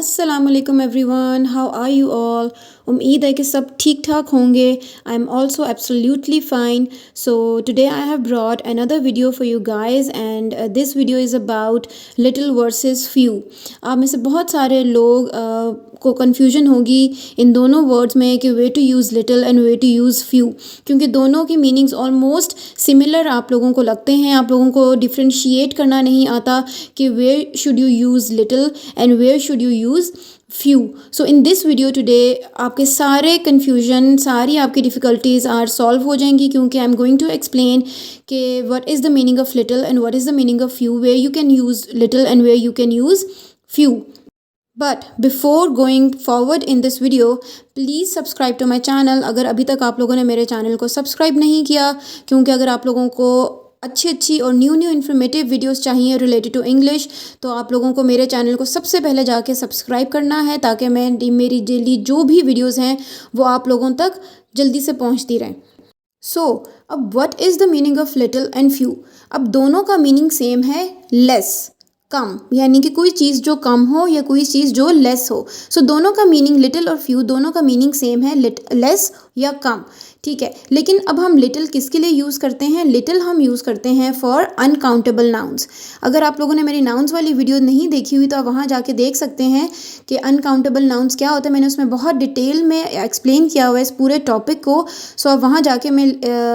अस्सलाम वालेकुम everyone, how are you all. उम्मीद है कि सब ठीक ठाक होंगे। I am also absolutely fine. So today I have brought another video for you guys and this video is about little versus few. आप में से बहुत सारे लोग को कन्फ्यूजन होगी इन दोनों वर्ड्स में कि way to use little and way to use few, क्योंकि दोनों की मीनिंग्स ऑलमोस्ट सिमिलर आप लोगों को लगते हैं। आप लोगों को डिफ्रेंशिएट करना नहीं आता कि where should you use little and where should you use few. So in this video today आपके सारे कन्फ्यूजन, सारी आपकी डिफ़िकल्टीज़ आर सॉल्व हो जाएंगी, क्योंकि I am going to explain कि what is the meaning of little and what is the meaning of few, where you can use little and where you can use few. But before going forward in this video, please subscribe to my channel अगर अभी तक आप लोगों ने मेरे channel को subscribe नहीं किया, क्योंकि अगर आप लोगों को अच्छी अच्छी और न्यू इन्फॉर्मेटिव वीडियोस चाहिए रिलेटेड टू इंग्लिश, तो आप लोगों को मेरे चैनल को सबसे पहले जाके सब्सक्राइब करना है, ताकि मेरी डेली जो भी वीडियोस हैं वो आप लोगों तक जल्दी से पहुंचती रहें। सो अब what is the meaning of little and few. अब दोनों का मीनिंग सेम है, लेस, कम, यानी कि कोई चीज़ जो कम हो या कोई चीज़ जो लेस हो। सो दोनों का मीनिंग, लिटिल और फ्यू, दोनों का मीनिंग सेम है, लेस या कम, ठीक है। लेकिन अब हम लिटिल किसके लिए यूज़ करते हैं? लिटिल हम यूज़ करते हैं फॉर अनकाउंटेबल नाउन्स। अगर आप लोगों ने मेरी नाउन्स वाली वीडियो नहीं देखी हुई तो आप वहाँ जाके देख सकते हैं कि अनकाउंटेबल नाउन्स क्या होता है। मैंने उसमें बहुत डिटेल में एक्सप्लेन किया हुआ है इस पूरे टॉपिक को। सो आप वहाँ जाके मैं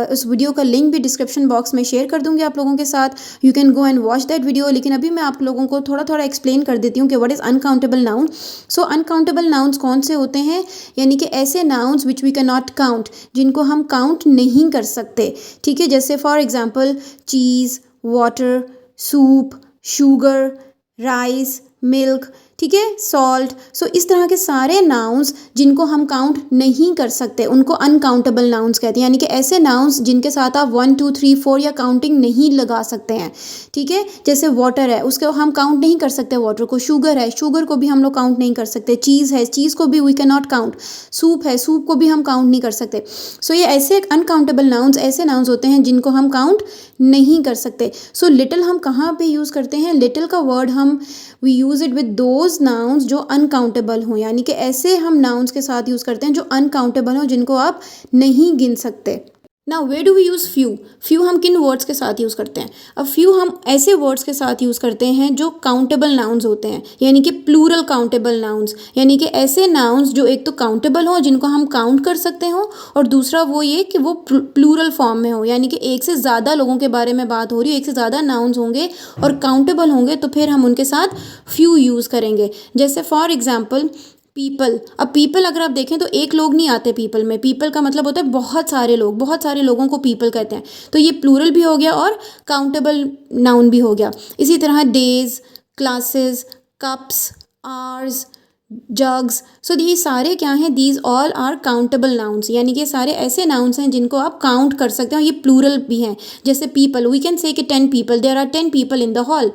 उस वीडियो का लिंक भी डिस्क्रिप्शन बॉक्स में शेयर कर दूँगी आप लोगों के साथ। You can go and watch that video. लेकिन अभी मैं आप लोगों को थोड़ा थोड़ा एक्सप्लेन कर देती हूँ कि what is uncountable noun. So uncountable nouns कौन से होते हैं? यानी कि ऐसे nouns which we can not count, जिनको हम काउंट नहीं कर सकते, ठीक है। जैसे for example cheese, water, soup, sugar, rice, milk, ठीक है, सॉल्ट। सो इस तरह के सारे नाउन्स जिनको हम काउंट नहीं कर सकते, उनको अनकाउंटेबल नाउन्स कहते हैं। यानी कि ऐसे नाउन्स जिनके साथ आप 1 2 3 4 या काउंटिंग नहीं लगा सकते हैं, ठीक है। जैसे वाटर है, उसको हम काउंट नहीं कर सकते वाटर को। शुगर है, शुगर को भी हम लोग काउंट नहीं कर सकते। चीज़ है, चीज़ को भी we can not count. Soup है, सूप को भी हम काउंट नहीं कर सकते। सो ये ऐसे अनकाउंटेबल नाउन्स ऐसे नाउन्स होते हैं जिनको हम काउंट नहीं कर सकते। सो लिटिल हम कहाँ पे यूज़ करते हैं? लिटिल का वर्ड हम we use it with those nouns जो अनकाउंटेबल हों, यानी कि ऐसे हम नाउन्स के साथ यूज़ करते हैं जो अनकाउंटेबल हों, जिनको आप नहीं गिन सकते। Now where do we use few. Few हम किन वर्ड्स के साथ यूज़ करते हैं? अब फ्यू हम ऐसे वर्ड्स के साथ यूज़ करते हैं जो काउंटेबल नाउन्स होते हैं, यानी कि प्लूरल काउंटेबल नाउन्स, यानी कि ऐसे नाउन्स जो एक तो काउंटेबल हो, जिनको हम काउंट कर सकते हो, और दूसरा वो ये कि वो प्लूरल फॉर्म में हो, यानी कि एक से ज़्यादा लोगों के बारे में बात हो रही है, एक से ज़्यादा नाउन्स होंगे और काउंटेबल होंगे, तो फिर हम उनके साथ फ्यू यूज़ करेंगे। जैसे फॉर एग्जाम्पल पीपल। अब पीपल अगर आप देखें तो एक लोग नहीं आते पीपल में। पीपल का मतलब होता है बहुत सारे लोग, बहुत सारे लोगों को पीपल कहते हैं। तो ये प्लूरल भी हो गया और काउंटेबल नाउन भी हो गया। इसी तरह days, classes, cups, hours, jugs. So ये सारे क्या हैं? These all are countable nouns, यानी कि सारे ऐसे नाउन्स हैं जिनको आप काउंट कर सकते हो। ये प्लूरल भी हैं। जैसे पीपल, वी कैन से कि 10 people, there are 10 people in the hall.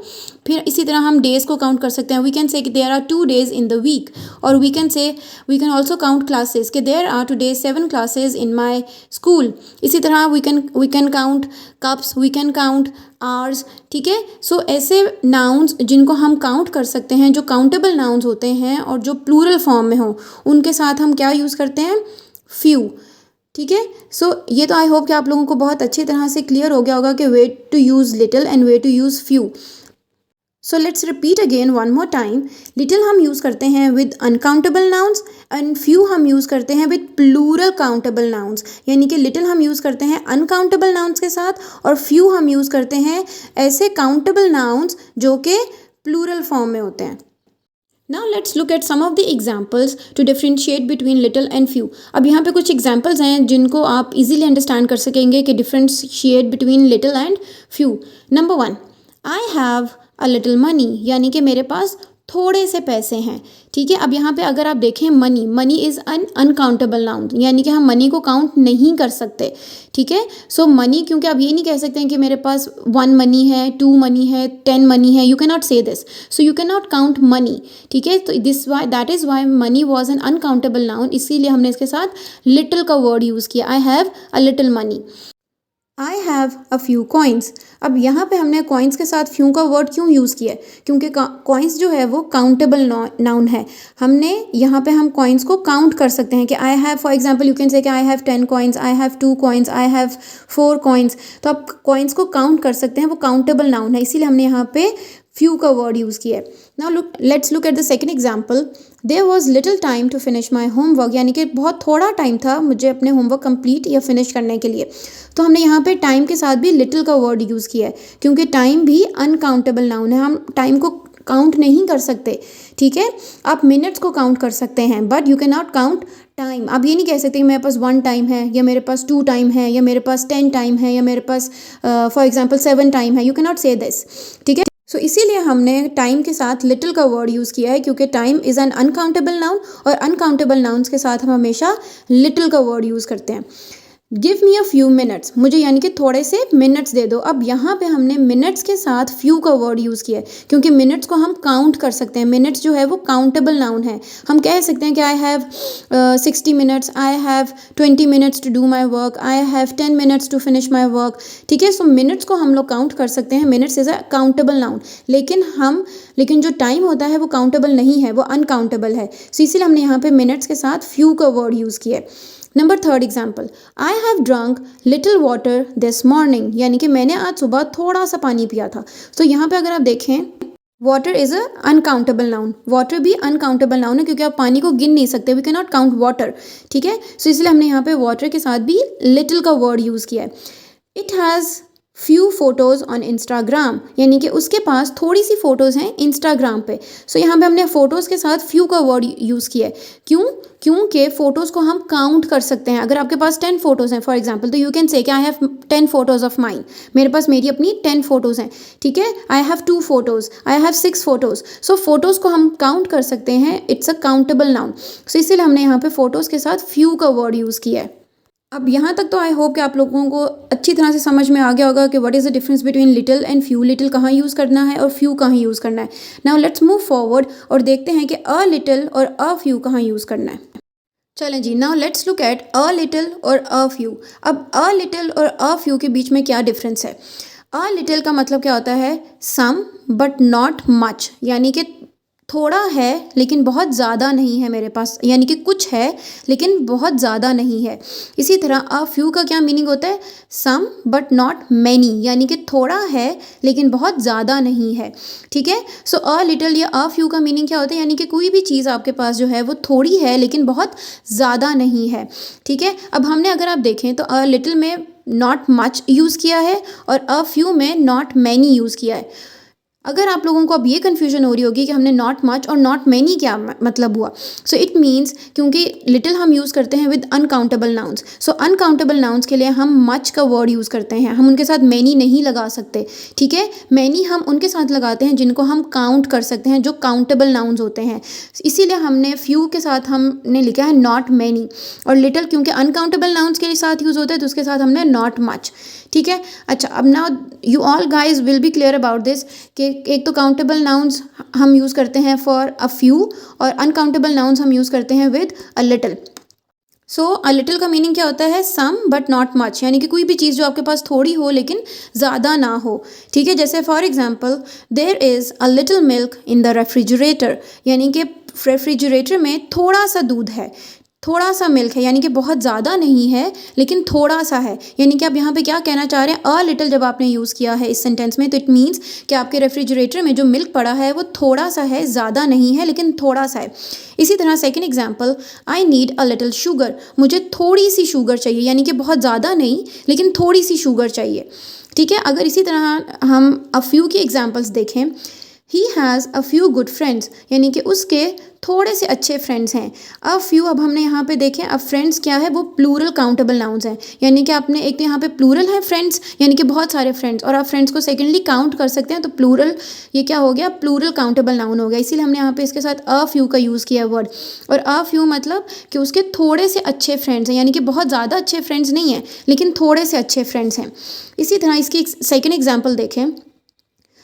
फिर इसी तरह हम डेज़ को काउंट कर सकते हैं। वी कैन से कि there are 2 days in the week. और we can also count classes कि there are today 7 classes in my school. इसी तरह we can count cups, we can count hours, ठीक है। सो ऐसे नाउन्स जिनको हम काउंट कर सकते हैं, जो काउंटेबल नाउन्स होते हैं और जो प्लूरल फॉर्म में हो, उनके साथ हम क्या यूज़ करते हैं? फ्यू, ठीक है। सो ये तो आई होप कि आप लोगों को बहुत अच्छी तरह से क्लियर हो गया होगा कि way to use little and way to use few. So let's repeat again one more time. Little हम यूज़ करते हैं with uncountable nouns and few हम यूज़ करते हैं विद प्लूरल काउंटेबल नाउन्स। यानी कि लिटिल हम यूज़ करते हैं अनकाउंटेबल नाउन्स के साथ, और फ्यू हम यूज़ करते हैं ऐसे काउंटेबल नाउन्स जो कि प्लूरल फॉर्म में होते हैं। Now let's look at some of the examples to differentiate between little and few. अब यहाँ पे कुछ examples हैं जिनको आप easily understand कर सकेंगे कि differentiate between little and few. Number 1, I have a little money, यानी कि मेरे पास थोड़े से पैसे हैं, ठीक है। अब यहाँ पे अगर आप देखें money, money is un uncountable noun, यानी कि हम मनी को काउंट नहीं कर सकते, ठीक है। सो मनी, क्योंकि आप ये नहीं कह सकते हैं कि मेरे पास 1 मनी है, 2 मनी है, 10 मनी है। यू कैन नॉट से this, so you can not count money, ठीक है। तो that is why money was an uncountable noun, इसीलिए हमने इसके साथ लिटिल का वर्ड यूज़ किया। I have a little money. I have a few coins. अब यहाँ पे हमने कॉइन्स के साथ फ्यू का वर्ड क्यों यूज़ किया है? क्योंकि कॉइन्स जो है वो काउंटेबल नाउन है। हमने यहाँ पे हम कॉइन्स को काउंट कर सकते हैं कि I have, for example you can say कि I have 10 coins, I have 2 coins, I have 4 coins. तो आप कॉइन्स को काउंट कर सकते हैं, वो काउंटेबल नाउन है, इसीलिए हमने यहाँ पे फ्यू का वर्ड यूज़ किया है। Now let's look at the second example. There was little time to finish my homework, यानी कि बहुत थोड़ा टाइम था मुझे अपने होमवर्क कंप्लीट या फिनिश करने के लिए। तो हमने यहाँ पे टाइम के साथ भी लिटिल का वर्ड यूज़ किया है, क्योंकि टाइम भी अनकाउंटेबल नाउन है, हम टाइम को काउंट नहीं कर सकते। ठीक है, आप मिनट्स को काउंट कर सकते हैं but you can not count time. आप ये नहीं कह सकते कि मेरे पास 1 टाइम है, या मेरे पास 2 टाइम है, या मेरे पास 10 टाइम है, या मेरे पास फॉर एग्जाम्पल 7 टाइम है। यू कैन नॉट से दिस। ठीक है, सो इसीलिए हमने टाइम के साथ लिटिल का वर्ड यूज़ किया है, क्योंकि time is an uncountable noun, और अनकाउंटेबल नाउन्स के साथ हम हमेशा लिटिल का वर्ड यूज़ करते हैं। Give me a few minutes, मुझे यानी कि थोड़े से मिनट्स दे दो। अब यहाँ पे हमने मिनट्स के साथ फ्यू का वर्ड यूज़ किया है, क्योंकि मिनट्स को हम काउंट कर सकते हैं। मिनट्स जो है वो काउंटेबल नाउन है। हम कह सकते हैं कि I have 60 minutes, I have 20 minutes to do my work, I have 10 minutes to finish my work. ठीक है, सो मिनट्स को हम लोग काउंट कर सकते हैं। Minutes is a countable noun, लेकिन जो टाइम होता है वो काउंटेबल नहीं है, वो अनकाउंटेबल है। सो इसीलिए हमने यहाँ पे मिनट्स के साथ फ्यू का वर्ड यूज़ किया है। Number third example, I have drunk little water this morning, यानी कि मैंने आज सुबह थोड़ा सा पानी पिया था। तो यहाँ पे अगर आप देखें, water is a uncountable noun. Water भी अनकाउंटेबल नाउन है, क्योंकि आप पानी को गिन नहीं सकते, we can not count water. ठीक है, सो इसलिए हमने यहाँ पे वाटर के साथ भी लिटिल का वर्ड यूज़ किया है। It has few photos on Instagram, यानी कि उसके पास थोड़ी सी फ़ोटोज़ हैं इंस्टाग्राम पे। सो यहाँ पे हमने फ़ोटोज़ के साथ फ्यू का वर्ड यूज़ किया है। क्यों? क्योंकि फ़ोटोज़ को हम काउंट कर सकते हैं। अगर आपके पास 10 फ़ोटोज़ हैं फॉर एग्जांपल, तो यू कैन से कि I have 10 photos of mine, मेरे पास मेरी अपनी 10 फ़ोटोज़ हैं। ठीक है, आई have 2 photos, I have 6 photos. So photos को हम काउंट कर सकते हैं, इट्स अ काउंटेबल नाउन। सो इसीलिए हमने यहाँ पे फ़ोटोज़ के साथ फ्यू का वर्ड यूज़ किया है। अब यहाँ तक तो आई होप कि आप लोगों को अच्छी तरह से समझ में आ गया होगा कि what is the difference between little and few. Little कहाँ यूज़ करना है और फ्यू कहाँ यूज़ करना है। नाउ लेट्स मूव फॉरवर्ड और देखते हैं कि अ लिटिल और अ फ्यू कहाँ यूज़ करना है। चलें जी, now let's look at a little और अ फ्यू। अब अ लिटिल और अ फ्यू के बीच में क्या डिफरेंस है? अ लिटिल का मतलब क्या होता है? सम बट नॉट मच, यानी कि थोड़ा है लेकिन बहुत ज़्यादा नहीं है मेरे पास, यानी कि कुछ है लेकिन बहुत ज़्यादा नहीं है। इसी तरह अ फ्यू का क्या मीनिंग होता है? सम बट नॉट मैनी, यानी कि थोड़ा है लेकिन बहुत ज़्यादा नहीं है। ठीक है, सो अ लिटिल या अ फ्यू का मीनिंग क्या होता है? यानी कि कोई भी चीज़ आपके पास जो है वो थोड़ी है लेकिन बहुत ज़्यादा नहीं है। ठीक है, अब हमने अगर आप देखें तो अ लिटिल में नॉट मच यूज़ किया है और अ फ्यू में नॉट मैनी यूज़ किया है। अगर आप लोगों को अब ये कन्फ्यूजन हो रही होगी कि हमने नॉट मच और नॉट मैनी क्या मतलब हुआ, सो इट मीन्स क्योंकि लिटिल हम यूज़ करते हैं with uncountable nouns, so uncountable nouns के लिए हम मच का वर्ड यूज़ करते हैं, हम उनके साथ मैनी नहीं लगा सकते। ठीक है, मैनी हम उनके साथ लगाते हैं जिनको हम काउंट कर सकते हैं, जो काउंटेबल नाउन्स होते हैं। इसीलिए हमने फ्यू के साथ हमने लिखा है नॉट मैनी, और लिटिल क्योंकि अनकाउंटेबल नाउन्स के साथ यूज़ होता है तो उसके साथ हमने नॉट मच। ठीक है, अच्छा, अब now you all guys will be clear about this कि एक तो काउंटेबल नाउन्स हम यूज़ करते हैं फॉर अ फ्यू, और अनकाउंटेबल नाउन्स हम यूज़ करते हैं with a little. So a little का मीनिंग क्या होता है? सम बट नॉट मच, यानी कि कोई भी चीज़ जो आपके पास थोड़ी हो लेकिन ज़्यादा ना हो। ठीक है, जैसे for example there is a little milk in the refrigerator, यानी कि रेफ्रिजरेटर में थोड़ा सा दूध है, थोड़ा सा मिल्क है, यानी कि बहुत ज़्यादा नहीं है लेकिन थोड़ा सा है। यानी कि आप यहाँ पे क्या कहना चाह रहे हैं? अ लिटिल जब आपने यूज़ किया है इस सेंटेंस में तो इट मीन्स कि आपके रेफ्रिजरेटर में जो मिल्क पड़ा है वो थोड़ा सा है, ज़्यादा नहीं है लेकिन थोड़ा सा है। इसी तरह second example, I need a little sugar, मुझे थोड़ी सी शुगर चाहिए, यानी कि बहुत ज़्यादा नहीं लेकिन थोड़ी सी शुगर चाहिए। ठीक है, अगर इसी तरह हम अ फ्यू की एग्जाम्पल्स देखें, he has a few good friends, यानी कि उसके थोड़े से अच्छे फ्रेंड्स हैं। अ फ्यू, अब हमने यहाँ पे देखें, अब फ्रेंड्स क्या है? वो प्लूरल काउंटेबल नाउन्स हैं, यानी कि आपने एक तो यहाँ पे प्लूरल है फ्रेंड्स, यानी कि बहुत सारे फ्रेंड्स, और आप फ्रेंड्स को सेकेंडली काउंट कर सकते हैं, तो प्लूरल ये क्या हो गया? प्लूरल काउंटेबल नाउन हो गया। इसीलिए हमने यहाँ पे इसके साथ अ फ्यू का यूज़ किया वर्ड। और अ फ्यू मतलब कि उसके थोड़े से अच्छे फ्रेंड्स हैं, यानी कि बहुत ज़्यादा अच्छे फ्रेंड्स नहीं हैं लेकिन थोड़े से अच्छे फ्रेंड्स हैं। इसी तरह इसकी सेकेंड एग्जाम्पल देखें,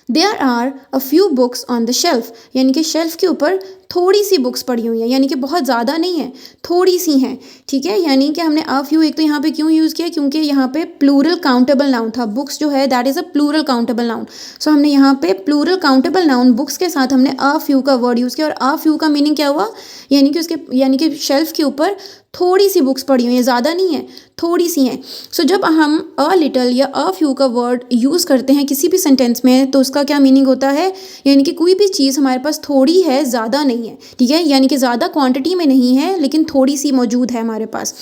there are a few books on the shelf, यानी कि शेल्फ के ऊपर थोड़ी सी बुक्स पड़ी हुई हैं, यानी कि बहुत ज़्यादा नहीं है, थोड़ी सी हैं, ठीक है। यानी कि हमने अ फ्यू एक तो यहाँ पे क्यों यूज़ किया, क्योंकि यहाँ पे प्लूरल काउंटेबल नाउन था, बुक्स जो है that is a plural countable noun. So हमने यहाँ पे प्लूरल काउंटेबल नाउन बुक्स के साथ हमने अ फ्यू का वर्ड यूज़ किया, और अ फ्यू का मीनिंग क्या हुआ, यानी कि शेल्फ के ऊपर थोड़ी सी बुक्स पड़ी हुई हैं, ज़्यादा नहीं है, थोड़ी सी हैं। सो जब हम अ लिटल या अ फ्यू का वर्ड यूज़ करते हैं किसी भी सेंटेंस में, तो उसका क्या मीनिंग होता है, यानी कि कोई भी चीज़ हमारे पास थोड़ी है, ज़्यादा नहीं है, ठीक है, यानी कि ज़्यादा क्वांटिटी में नहीं है लेकिन थोड़ी सी मौजूद है हमारे पास।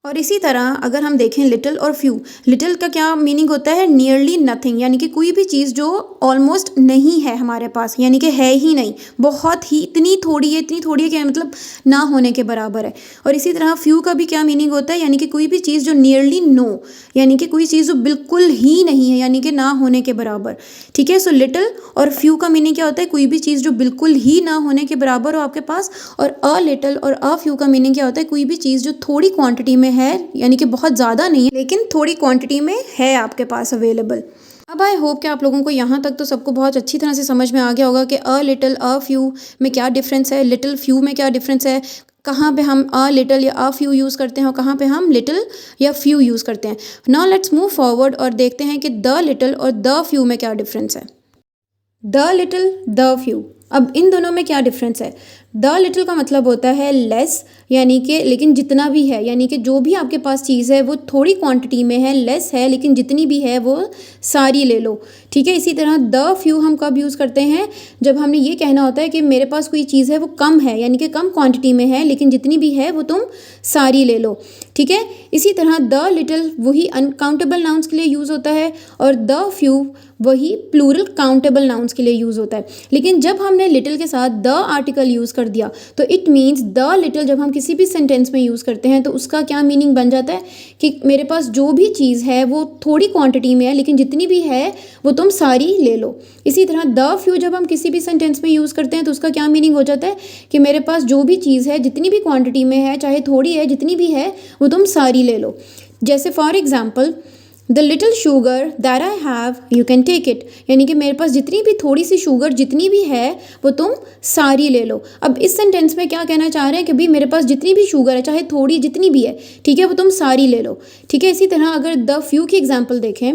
और इसी तरह अगर हम देखें लिटिल और फ्यू, लिटिल का क्या मीनिंग होता है, नियरली नथिंग, यानी कि कोई भी चीज़ जो ऑलमोस्ट नहीं है हमारे पास, यानी कि है ही नहीं, बहुत ही इतनी थोड़ी है, इतनी थोड़ी है कि मतलब ना होने के बराबर है। और इसी तरह फ्यू का भी क्या मीनिंग होता है, यानी कि कोई भी चीज़ जो नियरली नो, यानी कि कोई चीज़ जो बिल्कुल ही नहीं है, यानी कि ना होने के बराबर, ठीक है। सो लिटिल और फ्यू का मीनिंग क्या होता है, कोई भी चीज़ जो बिल्कुल ही ना होने के बराबर हो आपके पास। और अ लिटिल और अ फ्यू का मीनिंग क्या होता है, कोई भी चीज़ जो थोड़ी क्वांटिटी में है, यानी कि बहुत ज़्यादा नहीं है लेकिन थोड़ी क्वांटिटी में है आपके पास अवेलेबल। अब आई होप कि आप लोगों को यहाँ तक तो सबको बहुत अच्छी तरह से समझ में आ गया होगा कि अ लिटिल अ फ्यू में क्या डिफरेंस है, लिटिल फ्यू में क्या डिफरेंस है, कहाँ पे हम अ लिटिल या अ फ्यू यूज़ करते हैं और कहाँ पे हम लिटिल या फ्यू यूज़ करते हैं। नाउ लेट्स मूव फॉरवर्ड और देखते हैं कि द लिटिल और द फ्यू में क्या डिफरेंस है। द लिटिल, द फ्यू, अब इन दोनों में क्या डिफरेंस है। द लिटिल का मतलब होता है लेस, यानी कि लेकिन जितना भी है, यानी कि जो भी आपके पास चीज़ है वो थोड़ी क्वांटिटी में है, लेस है, लेकिन जितनी भी है वो सारी ले लो, ठीक है। इसी तरह द फ्यू हम कब यूज़ करते हैं, जब हमने ये कहना होता है कि मेरे पास कोई चीज़ है वो कम है, यानी कि कम क्वांटिटी में है, लेकिन जितनी भी है वो तुम सारी ले लो, ठीक है। इसी तरह द लिटिल वही अनकाउंटेबल नाउन्स के लिए यूज़ होता है, और द फ्यू वही प्लूरल काउंटेबल नाउन्स के लिए यूज़ होता है। लेकिन जब हमने लिटिल के साथ द आर्टिकल यूज़ कर दिया, तो इट मीन्स द लिटिल जब हम किसी भी सेंटेंस में यूज़ करते हैं तो उसका क्या मीनिंग बन जाता है कि मेरे पास जो भी चीज़ है वो थोड़ी क्वांटिटी में है, लेकिन जितनी भी है वो तुम सारी ले लो। इसी तरह द फ्यू जब हम किसी भी सेंटेंस में यूज़ करते हैं तो उसका क्या मीनिंग हो जाता है कि मेरे पास जो भी चीज़ है, जितनी भी क्वांटिटी में है, चाहे थोड़ी है, जितनी भी है वो तुम सारी ले लो। जैसे for example, the little sugar that I have you can take it, यानी कि मेरे पास जितनी भी थोड़ी सी शुगर जितनी भी है वो तुम सारी ले लो। अब इस सेंटेंस में क्या कहना चाह रहे हैं कि भाई मेरे पास जितनी भी शुगर है, चाहे थोड़ी जितनी भी है, ठीक है, वो तुम सारी ले लो, ठीक है। इसी तरह अगर द फ्यू की एग्जाम्पल देखें,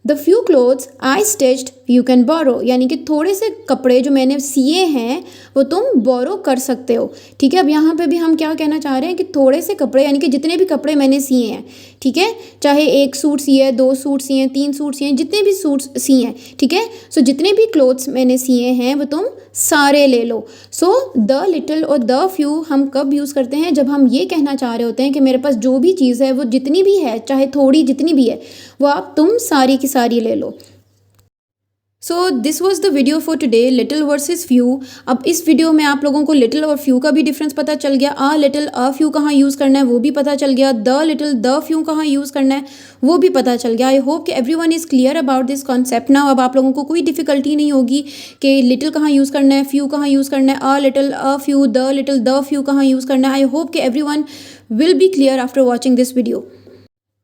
the few clothes I stitched you can borrow, यानी कि थोड़े से कपड़े जो मैंने सिए हैं वो तुम बोरो कर सकते हो, ठीक है। अब यहाँ पे भी हम क्या कहना चाह रहे हैं कि थोड़े से कपड़े, यानी कि जितने भी कपड़े मैंने सिए हैं, ठीक है, चाहे एक सूट सिए, दो सूट सिए, तीन सूट सिए, जितने भी सूट सिए हैं, ठीक है। सो जितने भी क्लोथ्स मैंने सिए हैं वो तुम सारे ले लो। सो द लिटिल और द फ्यू हम कब यूज़ करते हैं, जब हम ये कहना चाह रहे होते हैं कि मेरे पास जो भी चीज़ है वो जितनी भी है, चाहे थोड़ी जितनी भी है, वो आप तुम सारी की सारी ले लो। So this was the video for today, little versus few. अब इस वीडियो में आप लोगों को लिटिल और फ्यू का भी डिफरेंस पता चल गया, अ लिटिल अ फ्यू कहाँ यूज़ करना है वो भी पता चल गया, द लिटिल द फ्यू कहाँ यूज़ करना है वो भी पता चल गया। आई होप कि everyone is clear about this concept now. अब आप लोगों को कोई डिफिकल्टी नहीं होगी कि लिटिल कहाँ यूज़ करना है, फ्यू कहाँ यूज़ करना है, a little a few, the little the few कहाँ यूज़ करना है। आई होप कि everyone will be clear after watching this video.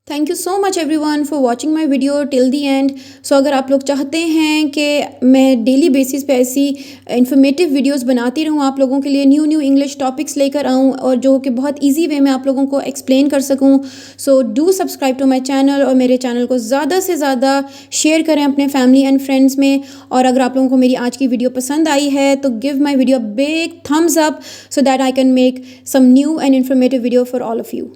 Thank you so much everyone for watching my video till the end. So अगर आप लोग चाहते हैं कि मैं डेली बेसिस पे ऐसी इन्फॉर्मेटिव वीडियोस बनाती रहूँ, आप लोगों के लिए न्यू इंग्लिश टॉपिक्स लेकर आऊँ और जो कि बहुत इजी वे में आप लोगों को एक्सप्लेन कर सकूँ, so do subscribe to my channel और मेरे चैनल को ज़्यादा से ज़्यादा शेयर करें अपने फैमिली एंड फ्रेंड्स में। और अगर आप लोगों को मेरी आज की वीडियो पसंद आई है तो give my video big thumbs up so that I can make some new and informative video for all of you.